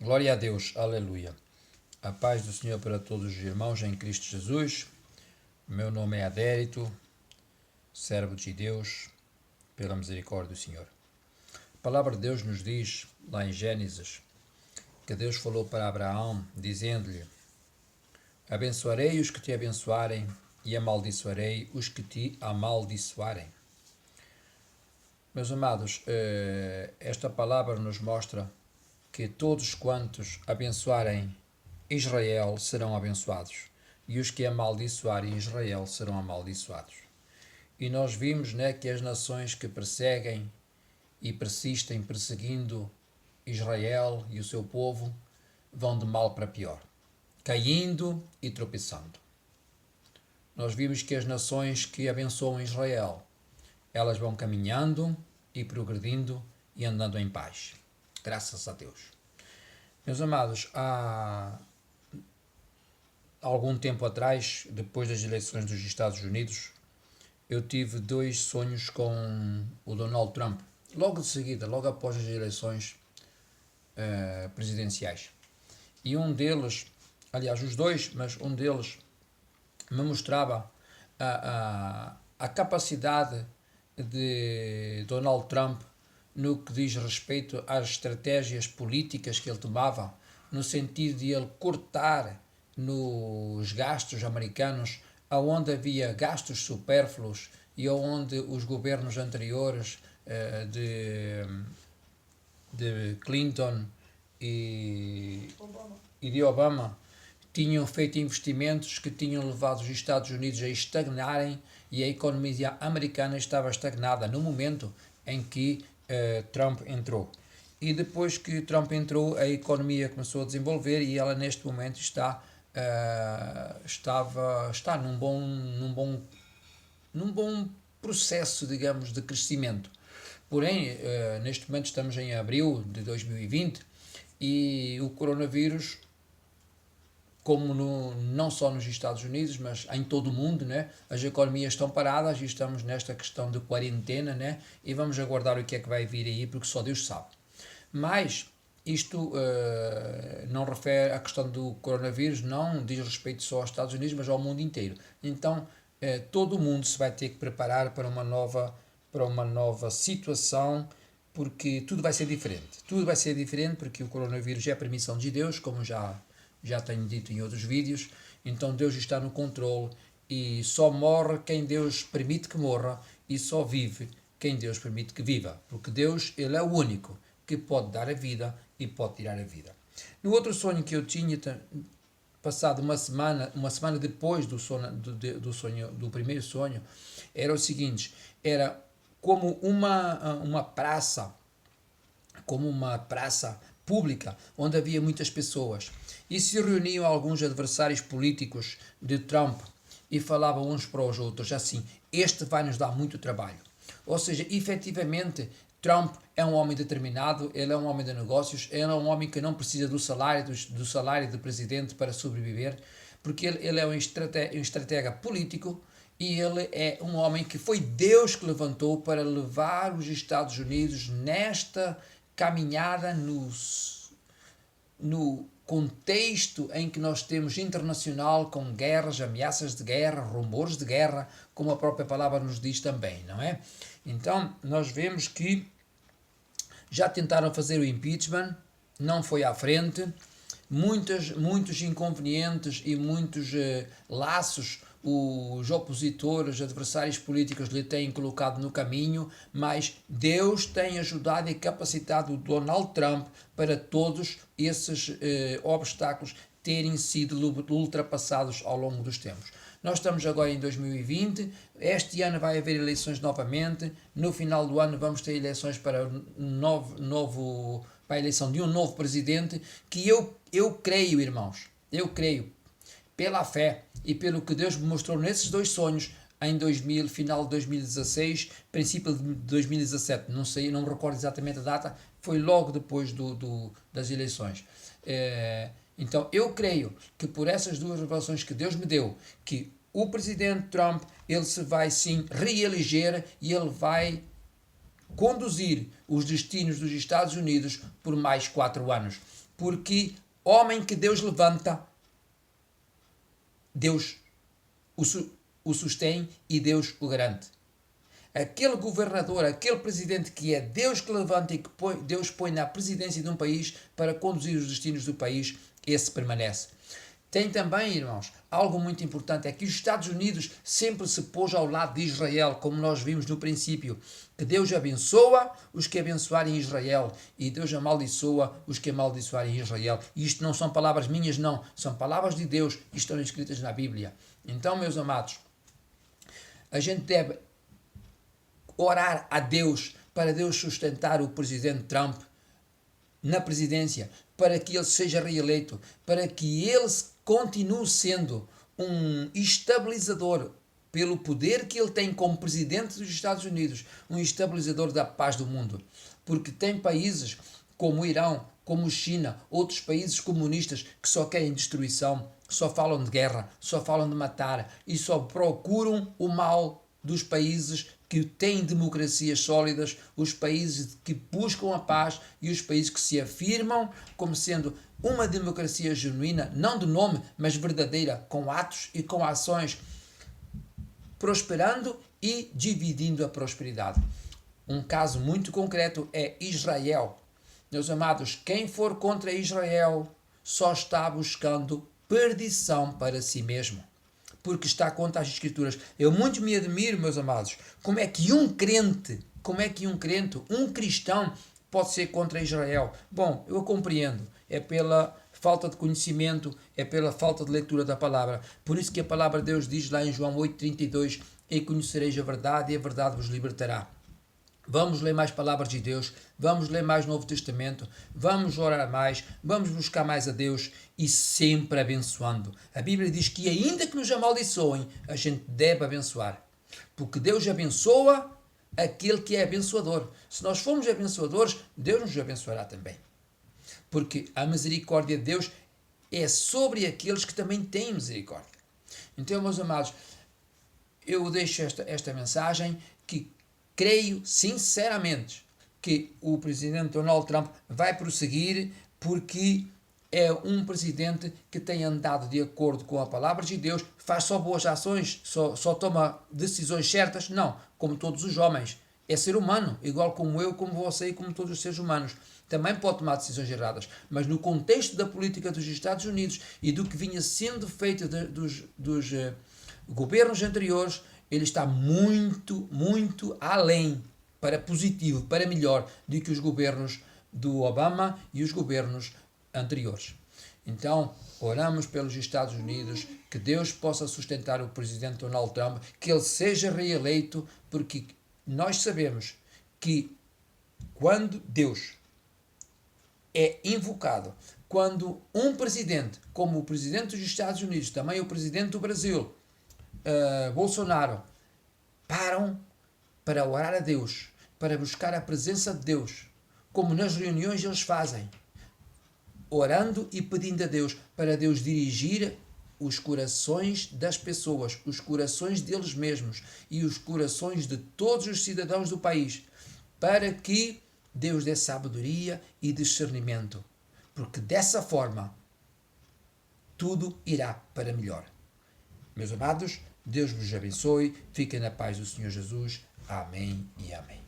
Glória a Deus, aleluia. A paz do Senhor para todos os irmãos em Cristo Jesus. Meu nome é Adérito, servo de Deus, pela misericórdia do Senhor. A palavra de Deus nos diz, lá em Gênesis, que Deus falou para Abraão, dizendo-lhe: abençoarei os que te abençoarem e amaldiçoarei os que te amaldiçoarem. Meus amados, esta palavra nos mostra que todos quantos abençoarem Israel serão abençoados, e os que amaldiçoarem Israel serão amaldiçoados. E nós vimos, né, que as nações que perseguem e persistem perseguindo Israel e o seu povo vão de mal para pior, caindo e tropeçando. Nós vimos que as nações que abençoam Israel, elas vão caminhando e progredindo e andando em paz. Graças a Deus. Meus amados, há algum tempo atrás, depois das eleições dos Estados Unidos, eu tive dois sonhos com o Donald Trump. Logo de seguida, logo após as eleições presidenciais. E um deles, aliás, os dois, mas um deles me mostrava a capacidade de Donald Trump no que diz respeito às estratégias políticas que ele tomava, no sentido de ele cortar nos gastos americanos, aonde havia gastos supérfluos e onde os governos anteriores de Clinton e de Obama tinham feito investimentos que tinham levado os Estados Unidos a estagnarem e a economia americana estava estagnada no momento em que Trump entrou. E depois que Trump entrou, a economia começou a desenvolver e ela neste momento está num bom processo, digamos, de crescimento. Porém, neste momento estamos em abril de 2020 e o coronavírus, como não só nos Estados Unidos, mas em todo o mundo, né? As economias estão paradas e estamos nesta questão de quarentena, né? E vamos aguardar o que é que vai vir aí, porque só Deus sabe. Mas isto não refere à questão do coronavírus, não diz respeito só aos Estados Unidos, mas ao mundo inteiro. Então, todo o mundo se vai ter que preparar para uma nova situação, porque tudo vai ser diferente. Tudo vai ser diferente porque o coronavírus é a permissão de Deus, como já tenho dito em outros vídeos. Então Deus está no controle e só morre quem Deus permite que morra e só vive quem Deus permite que viva, porque Deus, Ele é o único que pode dar a vida e pode tirar a vida. No outro sonho que eu tinha, passado uma semana depois do primeiro sonho, era o seguinte: era como uma praça pública onde havia muitas pessoas e se reuniam alguns adversários políticos de Trump e falavam uns para os outros assim: este vai nos dar muito trabalho. Ou seja, efetivamente, Trump é um homem determinado, ele é um homem de negócios, ele é um homem que não precisa do salário do presidente para sobreviver, porque ele é um estratega político e ele é um homem que foi Deus que levantou para levar os Estados Unidos nesta caminhada no contexto em que nós temos internacional, com guerras, ameaças de guerra, rumores de guerra, como a própria palavra nos diz também, não é? Então, nós vemos que já tentaram fazer o impeachment, não foi à frente, muitos inconvenientes e muitos laços os opositores, os adversários políticos lhe têm colocado no caminho, mas Deus tem ajudado e capacitado o Donald Trump para todos esses obstáculos terem sido ultrapassados ao longo dos tempos. Nós estamos agora em 2020, este ano vai haver eleições novamente, no final do ano vamos ter eleições para para a eleição de um novo presidente, que eu creio, irmãos, eu creio, pela fé e pelo que Deus me mostrou nesses dois sonhos, em final de 2016, princípio de 2017, não sei, não me recordo exatamente a data, foi logo depois das eleições. Então eu creio que por essas duas revelações que Deus me deu, que o presidente Trump, ele se vai sim reeleger e ele vai conduzir os destinos dos Estados Unidos por mais 4 anos. porque homem que Deus levanta, Deus o sustém e Deus o garante. Aquele governador, aquele presidente que é Deus que levanta e que Deus põe na presidência de um país para conduzir os destinos do país, esse permanece. Tem também, irmãos, algo muito importante, é que os Estados Unidos sempre se pôs ao lado de Israel, como nós vimos no princípio, que Deus abençoa os que abençoarem Israel e Deus amaldiçoa os que amaldiçoarem Israel. E isto não são palavras minhas, não, são palavras de Deus e estão escritas na Bíblia. Então, meus amados, a gente deve orar a Deus para Deus sustentar o presidente Trump na presidência, para que ele seja reeleito, para que ele continue sendo um estabilizador, pelo poder que ele tem como presidente dos Estados Unidos, um estabilizador da paz do mundo. Porque tem países como o Irão, como China, outros países comunistas que só querem destruição, só falam de guerra, só falam de matar e só procuram o mal dos países que têm democracias sólidas, os países que buscam a paz e os países que se afirmam como sendo uma democracia genuína, não de nome, mas verdadeira, com atos e com ações, prosperando e dividindo a prosperidade. Um caso muito concreto é Israel. Meus amados, quem for contra Israel só está buscando perdição para si mesmo, porque está contra as Escrituras. Eu muito me admiro, meus amados, como é que um crente, um cristão, pode ser contra Israel. Bom, eu compreendo, é pela falta de conhecimento, é pela falta de leitura da palavra. Por isso que a palavra de Deus diz lá em João 8,32, e conhecereis a verdade e a verdade vos libertará. Vamos ler mais palavras de Deus, vamos ler mais Novo Testamento, vamos orar mais, vamos buscar mais a Deus e sempre abençoando. A Bíblia diz que ainda que nos amaldiçoem, a gente deve abençoar. Porque Deus abençoa aquele que é abençoador. Se nós formos abençoadores, Deus nos abençoará também. Porque a misericórdia de Deus é sobre aqueles que também têm misericórdia. Então, meus amados, eu deixo esta mensagem que creio sinceramente que o presidente Donald Trump vai prosseguir, porque é um presidente que tem andado de acordo com a palavra de Deus, faz só boas ações, só toma decisões certas? Não, como todos os homens. É ser humano, igual como eu, como você e como todos os seres humanos. Também pode tomar decisões erradas, mas no contexto da política dos Estados Unidos e do que vinha sendo feito dos governos anteriores, ele está muito, muito além, para positivo, para melhor, do que os governos do Obama e os governos anteriores. Então, oramos pelos Estados Unidos, que Deus possa sustentar o presidente Donald Trump, que ele seja reeleito, porque nós sabemos que quando Deus é invocado, quando um presidente, como o presidente dos Estados Unidos, também o presidente do Brasil, Bolsonaro, param para orar a Deus, para buscar a presença de Deus, como nas reuniões eles fazem, orando e pedindo a Deus, para Deus dirigir os corações das pessoas, os corações deles mesmos e os corações de todos os cidadãos do país, para que Deus dê sabedoria e discernimento, porque dessa forma tudo irá para melhor. Meus amados, Deus vos abençoe, fiquem na paz do Senhor Jesus. Amém e amém.